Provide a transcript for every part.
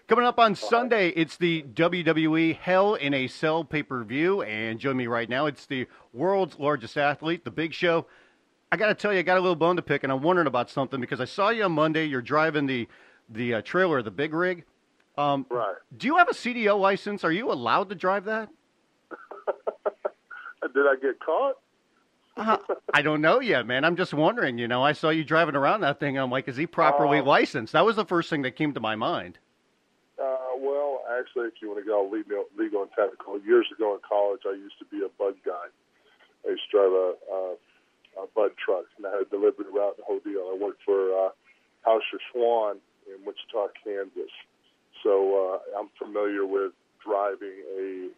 Coming up on All right. Sunday, it's the WWE Hell in a Cell pay-per-view, and join me right now. It's the world's largest athlete, the Big Show. I got to tell you, I got a little bone to pick, and I'm wondering about something because I saw you on Monday. You're driving the trailer, the big rig. Um, Right. do you have a CDL license? Are you allowed to drive that? Did I get caught? Uh, I don't know yet, man. I'm just wondering. I saw you driving around that thing. I'm like, is he properly Um, licensed? That was the first thing that came to my mind. well, actually, if you want to go legal and technical, years ago in college, I used to be a bud guy. I used to drive a bud truck, and I had a delivery route and the whole deal. I worked for Hauscher Swan in Wichita, Kansas. So I'm familiar with driving a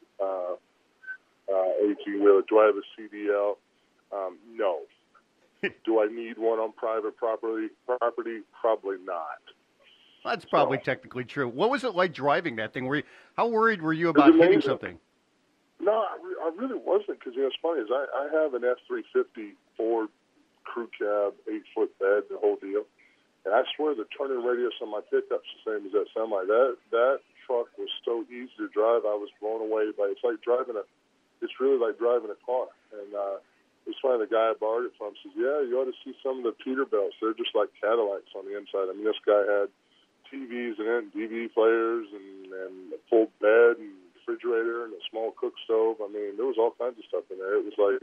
18-wheeler. Do I have a CDL? No. Do I need one on private property? Probably not. That's So probably technically true. What was it like driving that thing? How worried were you it was about hitting amazing. something? No, I really wasn't, because it's funny. Is I have an F-350 Ford crew cab, 8-foot bed, the whole deal. And I swear the turning radius on my pickup's the same as that semi. That truck was so easy to drive. I was blown away by it. It's really like driving a car. And it was funny, the guy I borrowed it from says, yeah, you ought to see some of the Peterbilts. They're just like Cadillacs on the inside. I mean, this guy had TVs in it, and DVD players, and a full bed, and refrigerator, and a small cook stove. I mean, there was all kinds of stuff in there. It was like,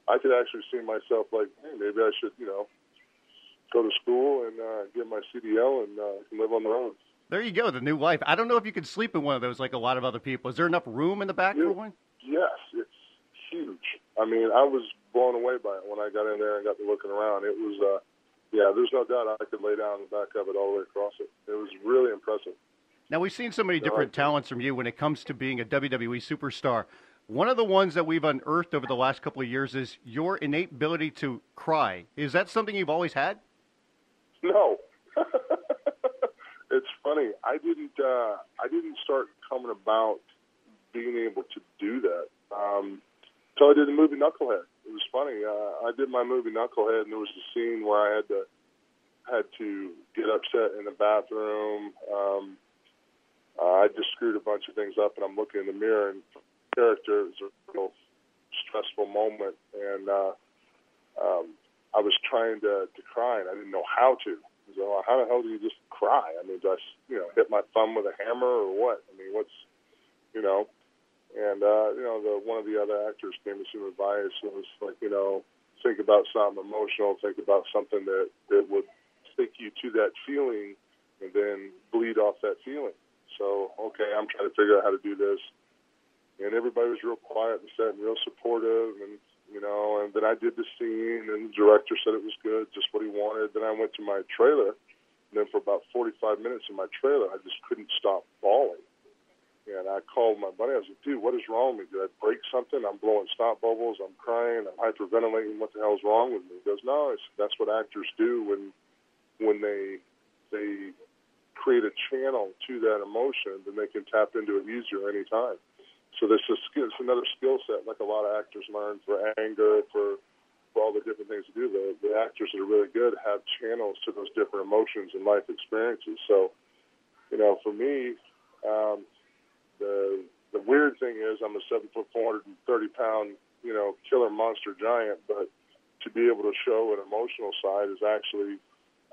I could actually see myself like, hey, maybe I should, go to school and get my CDL and live on the road. There you go, the new life. I don't know if you could sleep in one of those like a lot of other people. Is there enough room in the back for Yeah, one? yes, it's huge. I mean, I was blown away by it when I got in there and got to looking around. It was, there's no doubt I could lay down the back of it all the way across it. It was really impressive. Now, we've seen so many You know, different talents from you when it comes to being a WWE superstar. One of the ones that we've unearthed over the last couple of years is your innate ability to cry. Is that something you've always had? no. It's funny. I didn't start coming about being able to do that until I did the movie Knucklehead. It was funny. I did my movie Knucklehead, and there was a scene where I had to get upset in the bathroom. I just screwed a bunch of things up, and I'm looking in the mirror, and the character, it was a real stressful moment, and I was trying to cry, and I didn't know how to. So how the hell do you just cry? I mean, do I, hit my thumb with a hammer or what? I mean, what's, and, one of the other actors gave me some advice. It was like, think about something emotional, think about something that would take you to that feeling and then bleed off that feeling. So, okay, I'm trying to figure out how to do this. And everybody was real quiet and set and real supportive, and then I did the scene, and the director said it was good, just what he wanted. Then I went to my trailer, and then for about 45 minutes in my trailer, I just couldn't stop bawling. And I called my buddy. I was like, dude, what is wrong with me? Did I break something? I'm blowing snot bubbles. I'm crying. I'm hyperventilating. What the hell's wrong with me? He goes, no, that's what actors do when they create a channel to that emotion, then they can tap into it easier anytime. So this is another skill set, like a lot of actors learn for anger, for all the different things to do. The actors that are really good have channels to those different emotions and life experiences. So, for me, the weird thing is I'm a 7-foot, 430-pound, killer monster giant, but to be able to show an emotional side is actually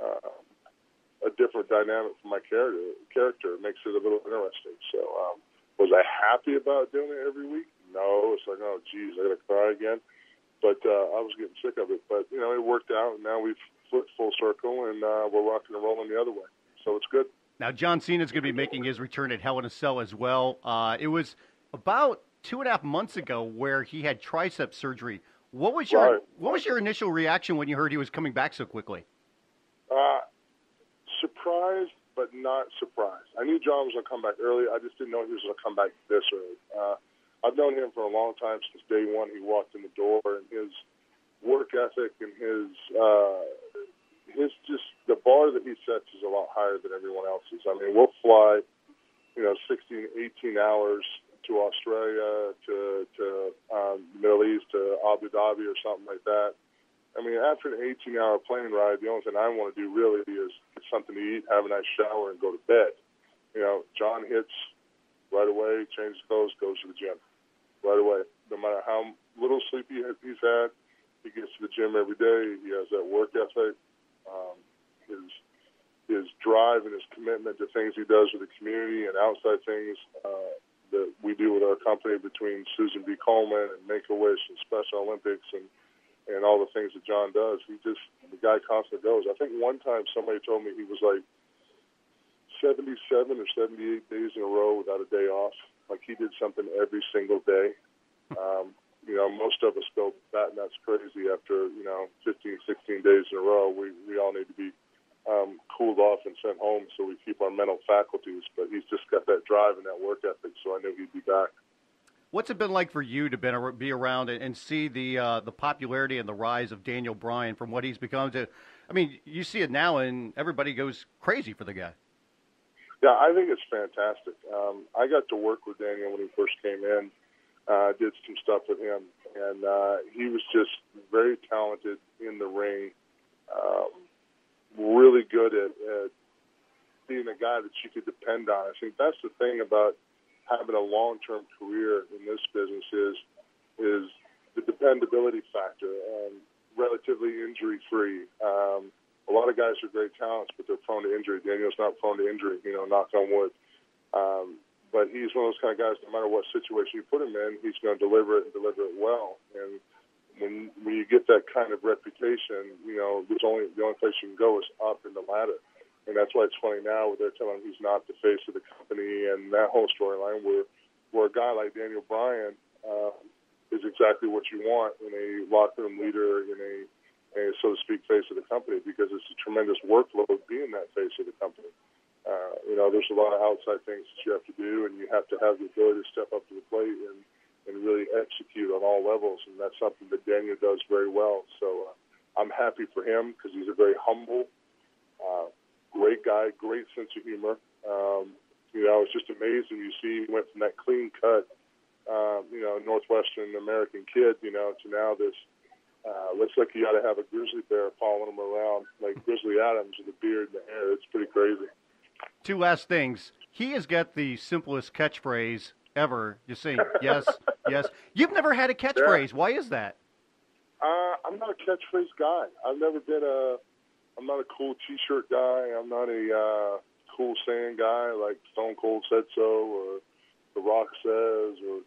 a different dynamic for my character. It makes it a little interesting. So, was I happy about doing it every week? No. It's like, oh, geez, I got to cry again. But I was getting sick of it. But, it worked out, and now we've flipped full circle, and we're rocking and rolling the other way. So it's good. Now, John Cena is going to be making his return at Hell in a Cell as well. It was about 2.5 months ago where he had tricep surgery. What was your initial reaction when you heard he was coming back so quickly? Surprised, but not surprised. I knew John was going to come back early. I just didn't know he was going to come back this early. I've known him for a long time, since day one he walked in the door, and his work ethic and his just the bar that he sets is a lot higher than everyone else's. I mean, we'll fly, 16, 18 hours to Australia, to Middle East, to Abu Dhabi or something like that. I mean, after an 18-hour plane ride, the only thing I want to do really is get something to eat, have a nice shower, and go to bed. John hits right away, changes clothes, goes to the gym right away. No matter how little sleep he's had, he gets to the gym every day. He has that work ethic. His drive and his commitment to things he does with the community and outside things that we do with our company between Susan B. Coleman and Make-A-Wish and Special Olympics and all the things that John does. The guy constantly goes. I think one time somebody told me he was like 77 or 78 days in a row without a day off. Like he did something every single day. Most of us go, that's crazy after, 15, 16 days in a row. We all need to be cooled off and sent home so we keep our mental faculties. But he's just got that drive and that work ethic, so I knew he'd be back. What's it been like for you to be around and see the popularity and the rise of Daniel Bryan from what he's become to? I mean, you see it now, and everybody goes crazy for the guy. Yeah, I think it's fantastic. I got to work with Daniel when he first came in. Did some stuff with him, and he was just very talented in the ring. Really good at being a guy that you could depend on. I think that's the thing about having a long-term career in this business is the dependability factor and relatively injury-free. A lot of guys are great talents, but they're prone to injury. Daniel's not prone to injury, knock on wood. But he's one of those kind of guys, no matter what situation you put him in, he's going to deliver it and deliver it well. And when you get that kind of reputation, the only place you can go is up in the ladder. And that's why it's funny now where they're telling him he's not the face of the company and that whole storyline where a guy like Daniel Bryan is exactly what you want in a locker room leader, in a so to speak, face of the company, because it's a tremendous workload being that face of the company. There's a lot of outside things that you have to do, and you have to have the ability to step up to the plate and really execute on all levels, and that's something that Daniel does very well. So I'm happy for him because he's a very humble, great guy, great sense of humor. It's just amazing. You see he went from that clean cut, Northwestern American kid, to now this looks like he ought to have a grizzly bear following him around like Grizzly Adams with a beard and the hair. It's pretty crazy. Two last things. He has got the simplest catchphrase ever. You say yes, yes. You've never had a catchphrase. Yeah. Why is that? I'm not a catchphrase guy. I'm not a cool T-shirt guy. I'm not a cool saying guy like Stone Cold said so or The Rock says or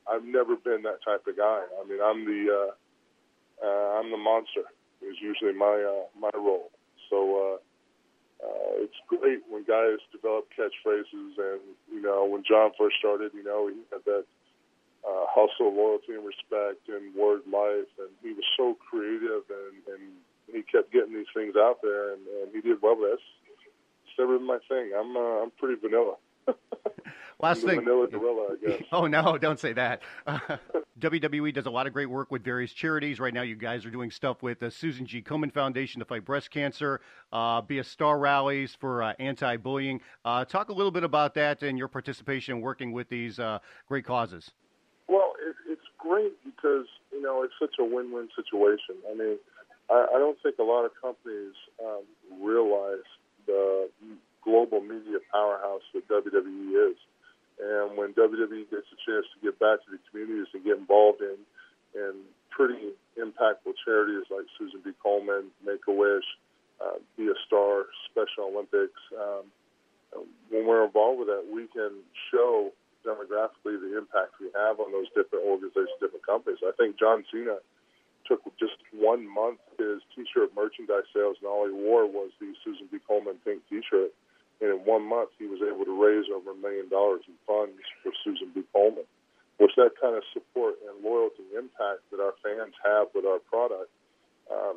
I've never been that type of guy. I mean, I'm the monster is usually my role. So it's great when guys develop catchphrases, and when John first started, he had that hustle, loyalty, and respect, and word life, and he was so creative, and he kept getting these things out there, and he did well with this. It's never been my thing. I'm pretty vanilla. Last thing. Vanilla gorilla, I guess. Oh, no, don't say that. WWE does a lot of great work with various charities. Right now, you guys are doing stuff with the Susan G. Komen Foundation to fight breast cancer, Be a Star rallies for anti-bullying. Talk a little bit about that and your participation in working with these great causes. Well, it's great because, it's such a win-win situation. I mean, I don't think a lot of companies realize the global media powerhouse that WWE is. And when WWE gets a chance to give back to the communities and get involved in pretty impactful charities like Susan B. Coleman, Make-A-Wish, Be a Star, Special Olympics, when we're involved with that, we can show demographically the impact we have on those different organizations, different companies. I think John Cena took just 1 month his T-shirt merchandise sales, and all he wore was the Susan B. Coleman pink T-shirt. And in 1 month, he was able to raise over $1 million in funds for Susan B. Coleman. With that kind of support and loyalty and impact that our fans have with our product,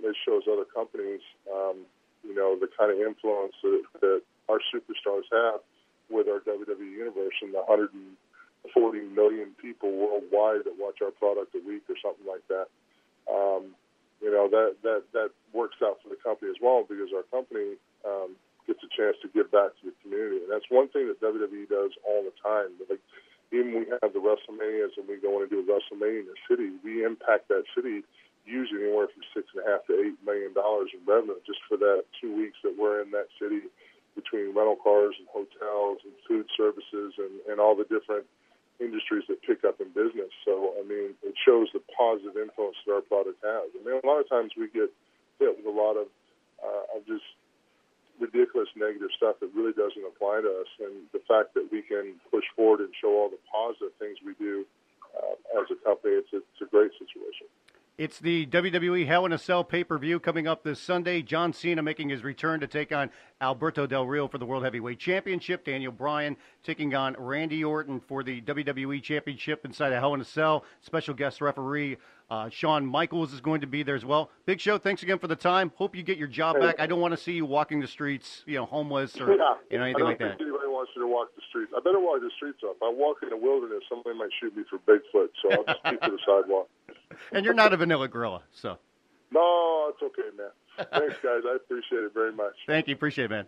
it shows other companies, the kind of influence that our superstars have with our WWE universe and the 140 million people worldwide that watch our product a week or something like that. That works out for the company as well because our company gets a chance to give back to the community. And that's one thing that WWE does all the time. Like, even when we have the WrestleManias and we go in and do a WrestleMania in the city, we impact that city usually anywhere from $6.5 to $8 million in revenue just for that 2 weeks that we're in that city between rental cars and hotels and food services and all the different industries that pick up in business. So, I mean, it shows the positive influence that our product has. I mean, a lot of times we get hit with a lot of just ridiculous negative stuff that really doesn't apply to us. And the fact that we can push forward and show all the positive things we do as a company, it's a great situation. It's the WWE Hell in a Cell pay-per-view coming up this Sunday. John Cena making his return to take on Alberto Del Rio for the World Heavyweight Championship. Daniel Bryan taking on Randy Orton for the WWE Championship inside a Hell in a Cell. Special guest referee Shawn Michaels is going to be there as well. Big Show, thanks again for the time. Hope you get your job back. I don't want to see you walking the streets, homeless or anything like that. I don't think anybody wants you to walk the streets. I better walk the streets up. If I walk in the wilderness, somebody might shoot me for Bigfoot, so I'll just keep to the sidewalk. And you're not a vanilla gorilla, so. No, it's okay, man. Thanks, guys. I appreciate it very much. Thank you. Appreciate it, man.